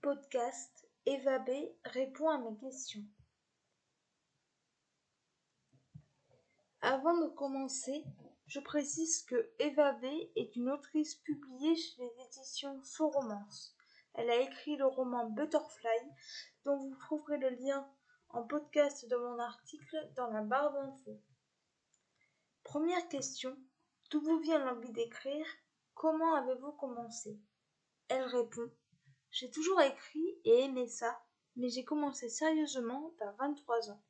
Podcast, Eva B répond à mes questions. Avant de commencer, je précise que Eva B est une autrice publiée chez les éditions Faux Romance. Elle a écrit le roman Butterfly, dont vous trouverez le lien en podcast de mon article dans la barre d'infos. Première question, d'où vous vient l'envie d'écrire? Comment avez-vous commencé? Elle répond, j'ai toujours écrit et aimé ça, mais j'ai commencé sérieusement vers 23 ans.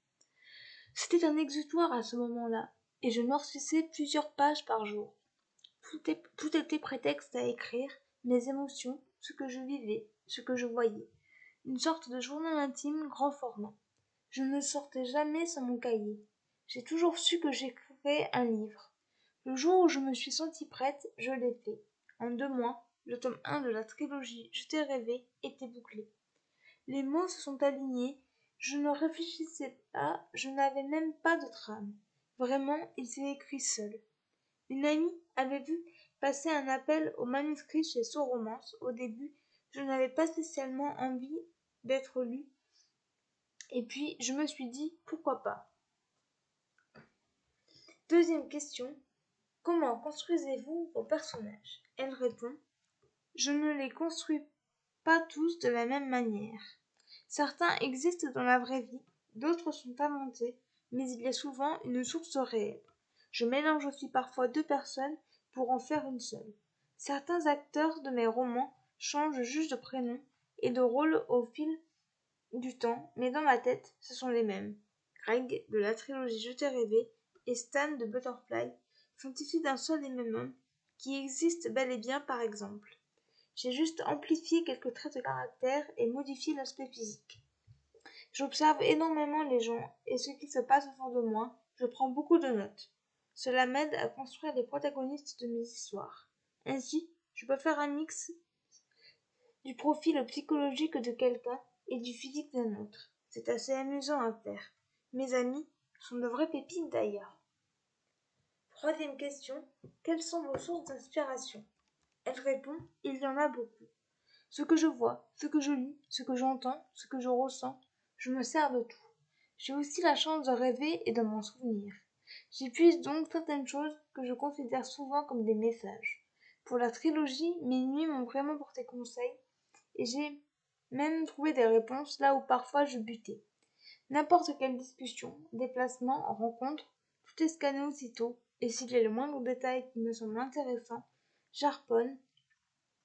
C'était un exutoire à ce moment-là, et je noircissais plusieurs pages par jour. Tout était prétexte à écrire, mes émotions, ce que je vivais, ce que je voyais. Une sorte de journal intime grand format. Je ne sortais jamais sans mon cahier. J'ai toujours su que j'écrirais un livre. Le jour où je me suis sentie prête, je l'ai fait. En 2 mois, le tome 1 de la trilogie Je t'ai rêvé était bouclé. Les mots se sont alignés, je ne réfléchissais pas, je n'avais même pas de trame. Vraiment, il s'est écrit seul. Une amie avait vu passer un appel au manuscrit chez Faux Romance. Au début, je n'avais pas spécialement envie d'être lue. Et puis, je me suis dit, pourquoi pas? Deuxième question, comment construisez-vous vos personnages? Elle répond, je ne les construis pas tous de la même manière. Certains existent dans la vraie vie, d'autres sont inventés, mais il y a souvent une source réelle. Je mélange aussi parfois 2 personnes pour en faire une seule. Certains acteurs de mes romans changent juste de prénom et de rôle au fil du temps, mais dans ma tête, ce sont les mêmes. Greg, de la trilogie Je t'ai rêvé, et Stan de Butterfly sont issus d'un seul et même homme, qui existe bel et bien par exemple. J'ai juste amplifié quelques traits de caractère et modifié l'aspect physique. J'observe énormément les gens et ce qui se passe autour de moi, je prends beaucoup de notes. Cela m'aide à construire les protagonistes de mes histoires. Ainsi, je peux faire un mix du profil psychologique de quelqu'un et du physique d'un autre. C'est assez amusant à faire. Mes amis sont de vraies pépites d'ailleurs. Troisième question, quelles sont vos sources d'inspiration? Elle répond, il y en a beaucoup. Ce que je vois, ce que je lis, ce que j'entends, ce que je ressens, je me sers de tout. J'ai aussi la chance de rêver et de m'en souvenir. J'épuise donc certaines choses que je considère souvent comme des messages. Pour la trilogie, mes nuits m'ont vraiment porté conseil et j'ai même trouvé des réponses là où parfois je butais. N'importe quelle discussion, déplacement, rencontre, tout est scanné aussitôt et s'il y a le moindre détail qui me semble intéressant, j'harponne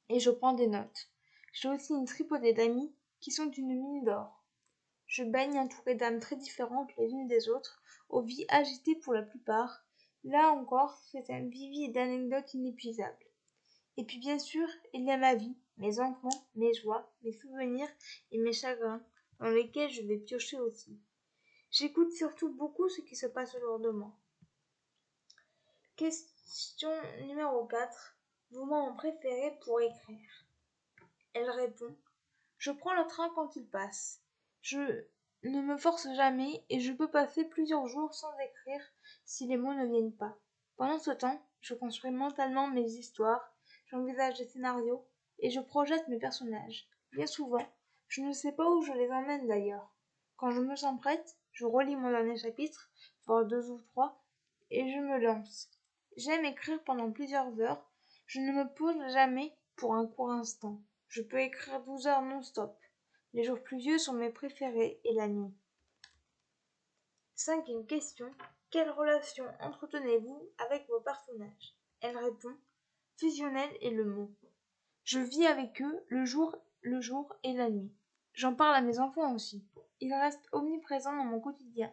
et je prends des notes. J'ai aussi une tripotée d'amis qui sont une mine d'or. Je baigne entourée d'âmes très différentes les unes des autres, aux vies agitées pour la plupart. Là encore, c'est un vivier d'anecdotes inépuisables. Et puis bien sûr, il y a ma vie, mes enfants, mes joies, mes souvenirs et mes chagrins, dans lesquels je vais piocher aussi. J'écoute surtout beaucoup ce qui se passe autour de moi. Question numéro 4. Vos moments préférés pour écrire? Elle répond, je prends le train quand il passe. Je ne me force jamais et je peux passer plusieurs jours sans écrire si les mots ne viennent pas. Pendant ce temps, je construis mentalement mes histoires, j'envisage des scénarios et je projette mes personnages. Bien souvent, je ne sais pas où je les emmène d'ailleurs. Quand je me sens prête, je relis mon dernier chapitre, voire 2 ou 3, et je me lance. J'aime écrire pendant plusieurs heures, je ne me pose jamais pour un court instant. Je peux écrire 12 heures non-stop. Les jours pluvieux sont mes préférés et la nuit. Cinquième question. Quelle relation entretenez-vous avec vos personnages? Elle répond, fusionnelle est le mot. Je vis avec eux le jour et la nuit. J'en parle à mes enfants aussi. Ils restent omniprésents dans mon quotidien,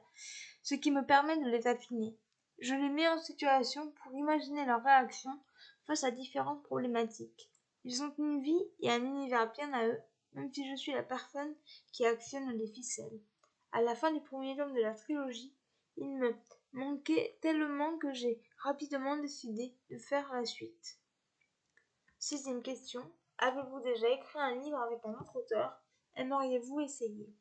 ce qui me permet de les affiner. Je les mets en situation pour imaginer leurs réactions face à différentes problématiques. Ils ont une vie et un univers bien à eux, même si je suis la personne qui actionne les ficelles. À la fin du premier tome de la trilogie, il me manquait tellement que j'ai rapidement décidé de faire la suite. Sixième question. Avez-vous déjà écrit un livre avec un autre auteur? Aimeriez-vous essayer?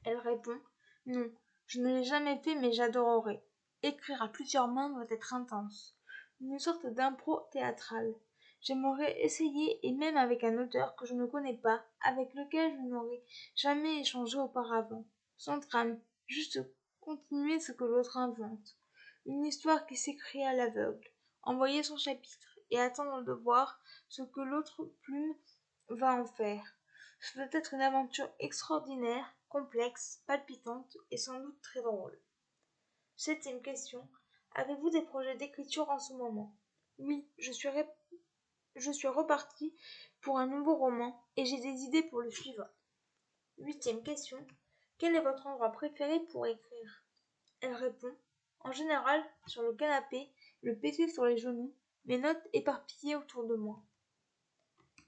Elle répond, non, je ne l'ai jamais fait mais j'adorerais. Écrire à plusieurs mains doit être intense. Une sorte d'impro théâtrale. J'aimerais essayer, et même avec un auteur que je ne connais pas, avec lequel je n'aurais jamais échangé auparavant. Sans trame, juste continuer ce que l'autre invente. Une histoire qui s'écrit à l'aveugle, envoyer son chapitre et attendre de voir ce que l'autre plume va en faire. Ce doit être une aventure extraordinaire, complexe, palpitante et sans doute très drôle. Septième question. Avez-vous des projets d'écriture en ce moment? Oui, je suis repartie pour un nouveau roman et j'ai des idées pour le suivant. Huitième question. Quel est votre endroit préféré pour écrire? Elle répond. En général, sur le canapé, le PC sur les genoux, mes notes éparpillées autour de moi.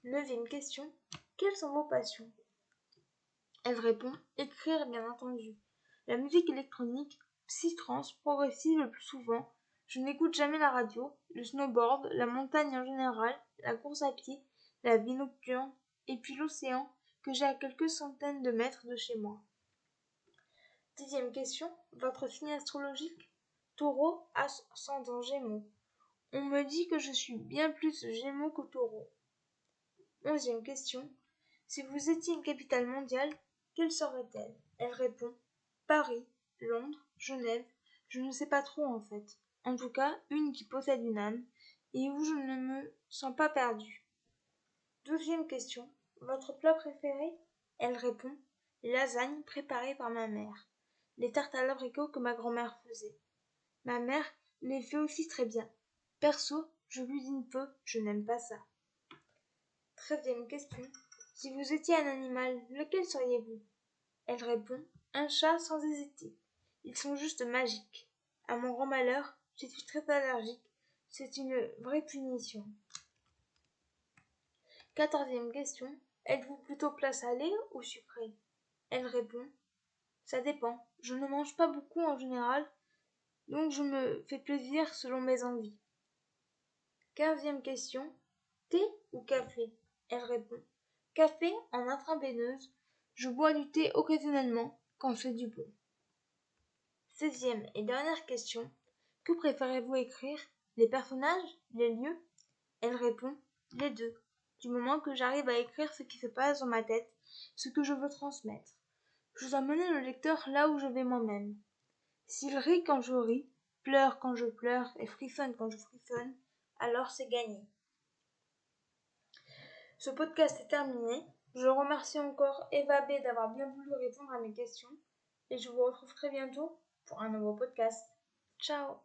Neuvième question. Quelles sont vos passions? Elle répond. Écrire, bien entendu. La musique électronique, psy-trance, progressive le plus souvent. Je n'écoute jamais la radio, le snowboard, la montagne en général, la course à pied, la vie nocturne, et puis l'océan, que j'ai à quelques centaines de mètres de chez moi. Dixième question. Votre signe astrologique? Taureau, ascendant Gémeaux. On me dit que je suis bien plus Gémeaux que Taureau. Onzième question. Si vous étiez une capitale mondiale, quelle serait-elle? Elle répond. Paris, Londres, Genève, je ne sais pas trop en fait. En tout cas, une qui possède une âme, et où je ne me sens pas perdue. Douzième question. Votre plat préféré? Elle répond. Les lasagnes préparées par ma mère. Les tartes à l'abricot que ma grand-mère faisait. Ma mère les fait aussi très bien. Perso, je cuisine peu, je n'aime pas ça. 13e question. Si vous étiez un animal, lequel seriez-vous? Elle répond. Un chat sans hésiter. Ils sont juste magiques. À mon grand malheur, je suis très allergique. C'est une vraie punition. 14e question. Êtes-vous plutôt plat salé ou sucré? Elle répond. Ça dépend. Je ne mange pas beaucoup en général, donc je me fais plaisir selon mes envies. 15e question. Thé ou café? Elle répond. Café en intraveineuse. Je bois du thé occasionnellement quand c'est du bon. 16e et dernière question. Que préférez-vous écrire? Les personnages? Les lieux? Elle répond. Les deux. Du moment que j'arrive à écrire ce qui se passe dans ma tête, ce que je veux transmettre. Je dois mener le lecteur là où je vais moi-même. S'il rit quand je ris, pleure quand je pleure et frissonne quand je frissonne, alors c'est gagné. Ce podcast est terminé. Je remercie encore Eva B d'avoir bien voulu répondre à mes questions et je vous retrouve très bientôt pour un nouveau podcast. Ciao!